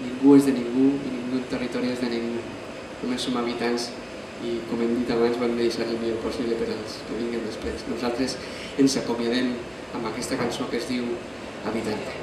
ningú és de ningú i ningú en territori és de ningú. Només som habitants i, com hem dit abans, ho hem de deixar el millor possible per als que vinguen després. Nosaltres ens acomiadem amb aquesta cançó que es diu Habitante.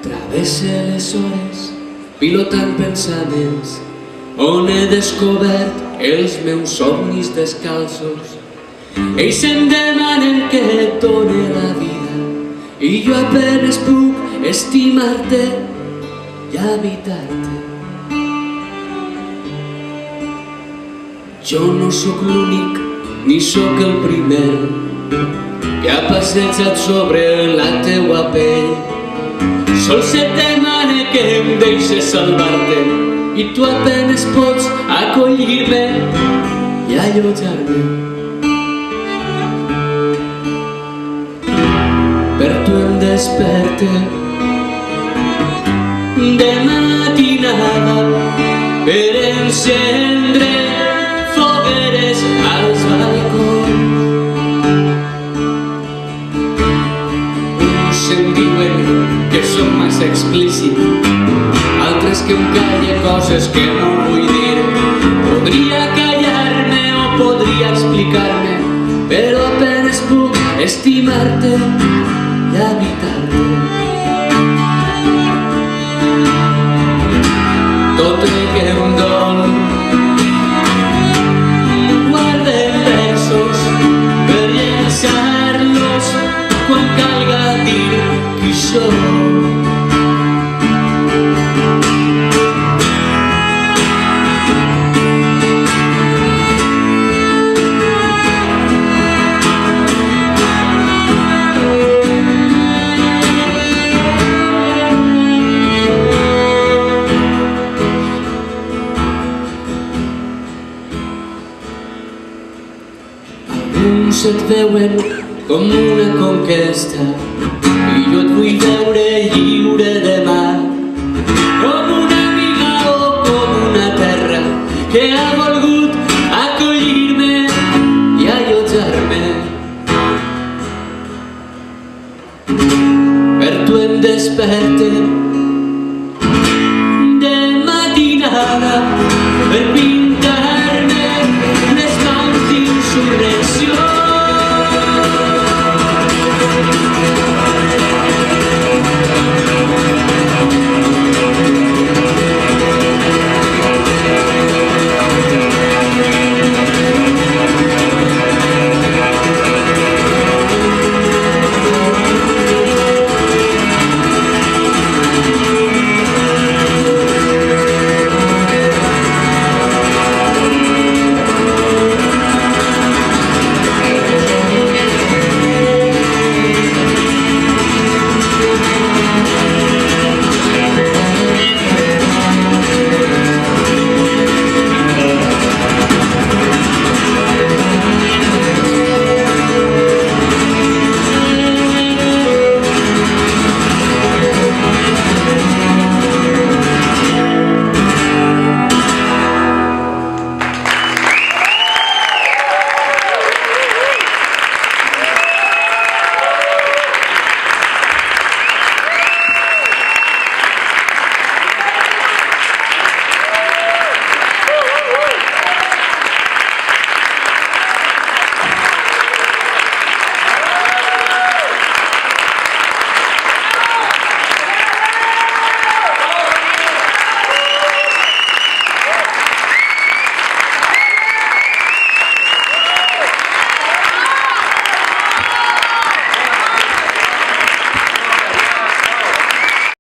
Travesse les hores, pilotant pensaments, on he descobert els meus somnis descalços. Ells em demanen que et done la vida i jo apenes puc estimar-te i habitar-te. Jo no sóc l'únic ni sóc el primer que ha passejat sobre la teua pell. Sols et demane que em deixes salvar-te i tu apenes pots acollir-me i allotjar-me. Per tu em desperte de matinada per encendre fogueres als balcons. Uns em diuen que som massa explícit, altres que em calle coses que no vull dir. Podria callar-me o podria explicar-me, però apenes puc estimar-te i habitar-te. Tot el que em dol guarda en versos per llençar-los quan calga dir qui som. Alguns et veuen com una conquesta i jo et vull veure lliure demà, com una amiga o com una terra que ha volgut acollir-me i allotjar-me. Per tu em desperte de matinada per